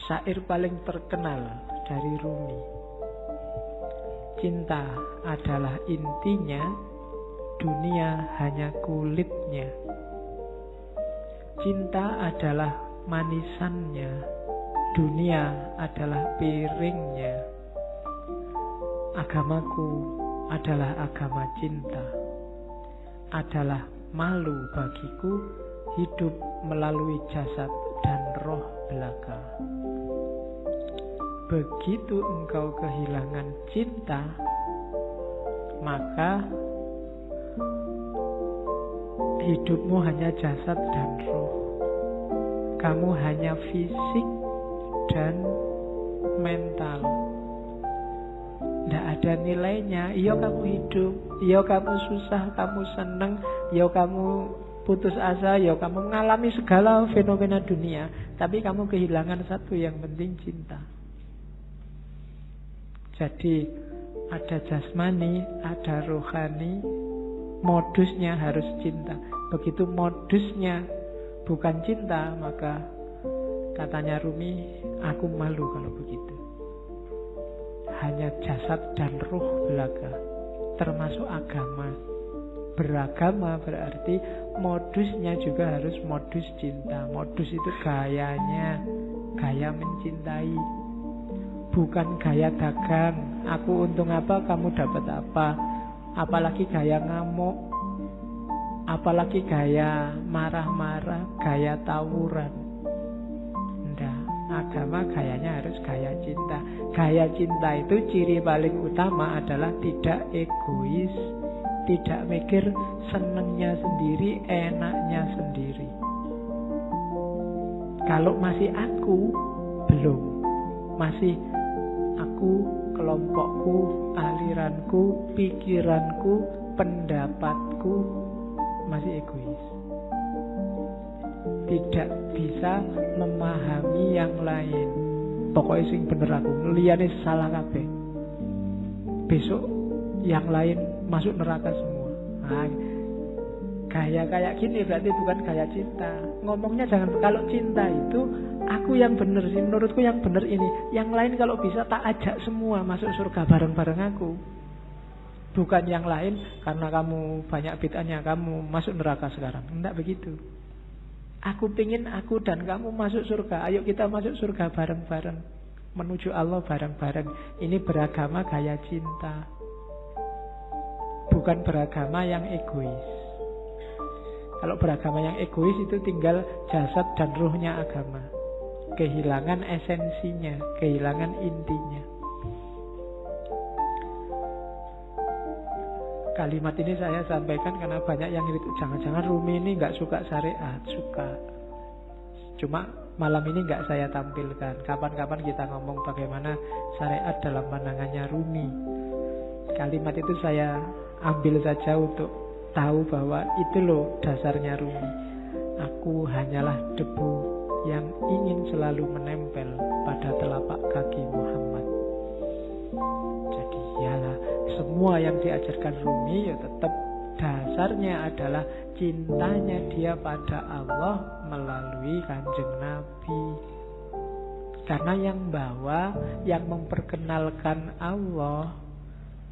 syair paling terkenal dari Rumi. Cinta adalah intinya, dunia hanya kulitnya. Cinta adalah manisannya, dunia adalah piringnya. Agamaku adalah agama cinta. Adalah malu bagiku hidup melalui jasad dan roh belaka. Begitu engkau kehilangan cinta, maka hidupmu hanya jasad dan roh. Kamu hanya fisik dan mental. Tidak ada nilainya. Iya kamu hidup, iya kamu susah, kamu seneng, iya kamu putus asa, iya kamu mengalami segala fenomena dunia. Tapi kamu kehilangan satu yang penting, cinta. Jadi ada jasmani, ada rohani. Modusnya harus cinta. Begitu modusnya bukan cinta, maka katanya Rumi, aku malu kalau begitu. Hanya jasad dan ruh belaka, termasuk agama. Beragama berarti modusnya juga harus modus cinta. Modus itu gayanya, gaya mencintai, bukan gaya dagang. Aku untung apa, kamu dapat apa. Apalagi gaya ngamuk, apalagi gaya marah-marah, gaya tawuran. Nggak, agama gayanya harus gaya cinta. Gaya cinta itu ciri paling utama adalah tidak egois, tidak mikir senengnya sendiri, enaknya sendiri. Kalau masih aku, belum. Masih aku, kelompokku, aliranku, pikiranku, pendapatku, masih egois. Tidak bisa memahami yang lain. Pokoknya sing bener aku, liyane salah kabeh. Besok yang lain masuk neraka semua. Nah, gaya kayak gini berarti bukan gaya cinta. Ngomongnya jangan, kalau cinta itu aku yang bener sih, menurutku yang bener ini. Yang lain kalau bisa tak ajak semua masuk surga bareng-bareng aku. Bukan yang lain karena kamu banyak bid'ahnya kamu masuk neraka sekarang. Enggak begitu. Aku pingin aku dan kamu masuk surga. Ayo kita masuk surga bareng-bareng, menuju Allah bareng-bareng. Ini beragama gaya cinta, bukan beragama yang egois. Kalau beragama yang egois itu tinggal jasad dan ruhnya agama. Kehilangan esensinya, kehilangan intinya. Kalimat ini saya sampaikan karena banyak yang itu, jangan-jangan Rumi ini nggak suka syariat. Suka, cuma malam ini nggak saya tampilkan. Kapan-kapan kita ngomong bagaimana syariat dalam pandangannya Rumi. Kalimat itu saya ambil saja untuk tahu bahwa itu loh dasarnya Rumi. Aku hanyalah debu yang ingin selalu menempel pada telapak kaki Muhammad. Jadi yalah, semua yang diajarkan Rumi ya tetap dasarnya adalah cintanya dia pada Allah melalui Kanjeng Nabi. Karena yang bawa, yang memperkenalkan Allah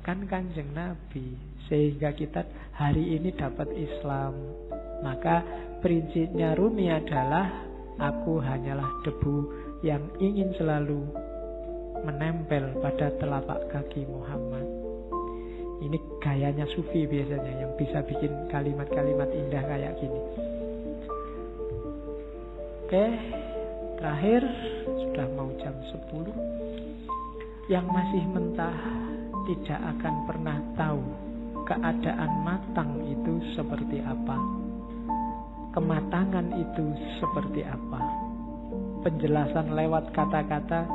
kan Kanjeng Nabi. Sehingga kita hari ini dapat Islam. Maka prinsipnya Rumi adalah aku hanyalah debu yang ingin selalu menempel pada telapak kaki Muhammad. Ini gayanya sufi biasanya, yang bisa bikin kalimat-kalimat indah kayak gini. Oke, terakhir sudah mau jam 10. Yang masih mentah tidak akan pernah tahu keadaan matang itu seperti apa, kematangan itu seperti apa. Penjelasan lewat kata-kata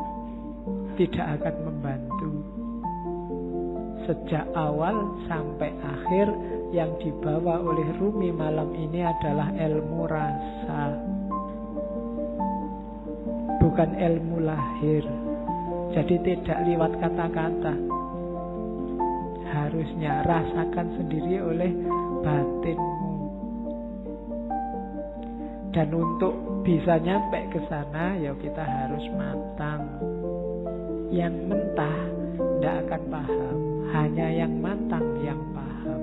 tidak akan membantu. Sejak awal sampai akhir yang dibawa oleh Rumi malam ini adalah ilmu rasa, bukan ilmu lahir. Jadi tidak lewat kata-kata, harusnya rasakan sendiri oleh batinmu. Dan untuk bisa nyampe ke sana, ya kita harus matang. Yang mentah tidak akan paham, hanya yang matang yang paham.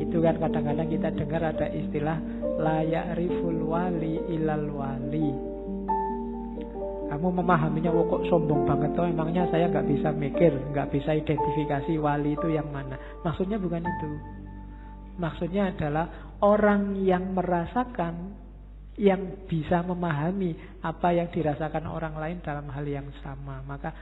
Itu kan kadang-kadang kita dengar ada istilah la ya'riful wali ilal wali. Kamu memahaminya, kok sombong banget toh, emangnya saya nggak bisa mikir, nggak bisa identifikasi wali itu yang mana. Maksudnya bukan itu. Maksudnya adalah orang yang merasakan, yang bisa memahami apa yang dirasakan orang lain dalam hal yang sama. Maka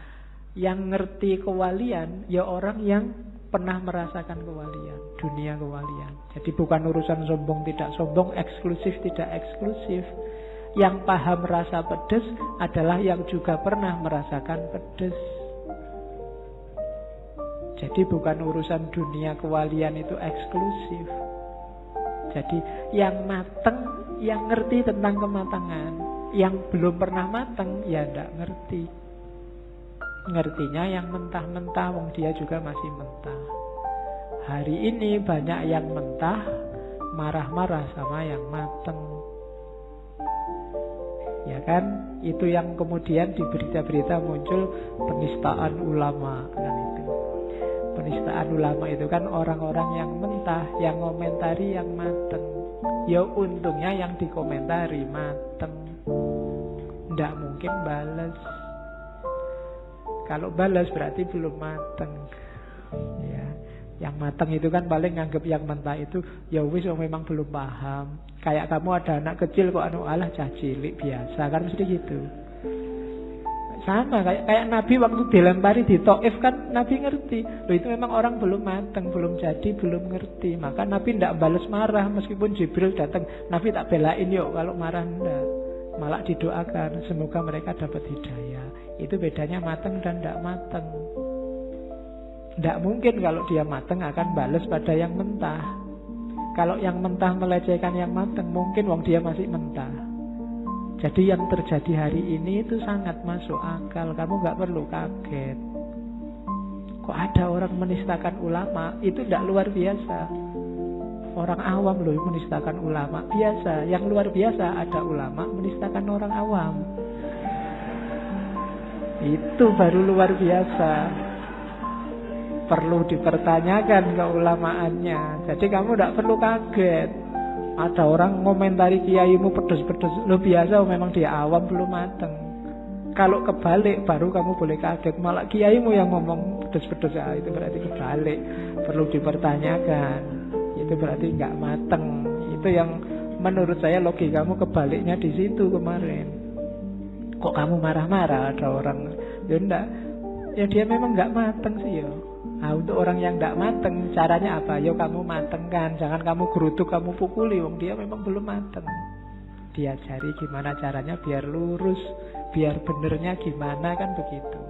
yang ngerti kewalian ya orang yang pernah merasakan kewalian, dunia kewalian. Jadi bukan urusan sombong tidak sombong, eksklusif tidak eksklusif. Yang paham rasa pedes adalah yang juga pernah merasakan pedes. Jadi bukan urusan dunia kewalian itu eksklusif. Jadi yang mateng, yang ngerti tentang kematangan. Yang belum pernah mateng, ya tidak ngerti. Ngertinya yang mentah-mentah, wong dia juga masih mentah. Hari ini banyak yang mentah, marah-marah sama yang mateng. Ya kan, itu yang kemudian di berita-berita muncul penistaan ulama kan itu. Penistaan ulama itu kan orang-orang yang mentah, yang ngomentari yang mateng. Ya untungnya yang dikomentari mateng, ndak mungkin balas. Kalau balas berarti belum mateng. Ya, yang mateng itu kan paling nganggep yang mentah itu ya wis memang belum paham. Kayak kamu ada anak kecil kok alah cah cilik biasa kan mesti gitu. Sama kayak Nabi waktu dilempari di Taif kan Nabi ngerti. Loh itu memang orang belum mateng, belum jadi, belum ngerti. Maka Nabi tidak balas marah meskipun Jibril datang. Nabi tak belain yuk kalau marah enggak. Malah didoakan semoga mereka dapat hidayah. Itu bedanya mateng dan tidak mateng. Tidak mungkin kalau dia mateng akan balas pada yang mentah. Kalau yang mentah melecehkan yang mateng, mungkin wong dia masih mentah. Jadi yang terjadi hari ini itu sangat masuk akal. Kamu gak perlu kaget. Kok ada orang menistakan ulama? Itu tidak luar biasa. Orang awam loh menistakan ulama. Biasa. Yang luar biasa ada ulama menistakan orang awam. Itu baru luar biasa. Perlu dipertanyakan keulamaannya. Jadi kamu tidak perlu kaget. Ada orang ngomentari kiaimu pedes-pedes. Lo biasa memang dia awam belum mateng. Kalau kebalik baru kamu boleh kaget. Malah kiaimu yang ngomong pedes-pedes, itu berarti kebalik. Perlu dipertanyakan. Itu berarti nggak mateng. Itu yang menurut saya logikamu kebaliknya di situ kemarin. Kok kamu marah-marah ada orang? Ya enggak. Ya dia memang nggak mateng sih ya. Nah, untuk orang yang tidak mateng, caranya apa? Yo kamu matengkan, jangan kamu gerutuk, kamu pukuli. Wong dia memang belum mateng. Diajari gimana caranya biar lurus, biar benernya gimana kan begitu.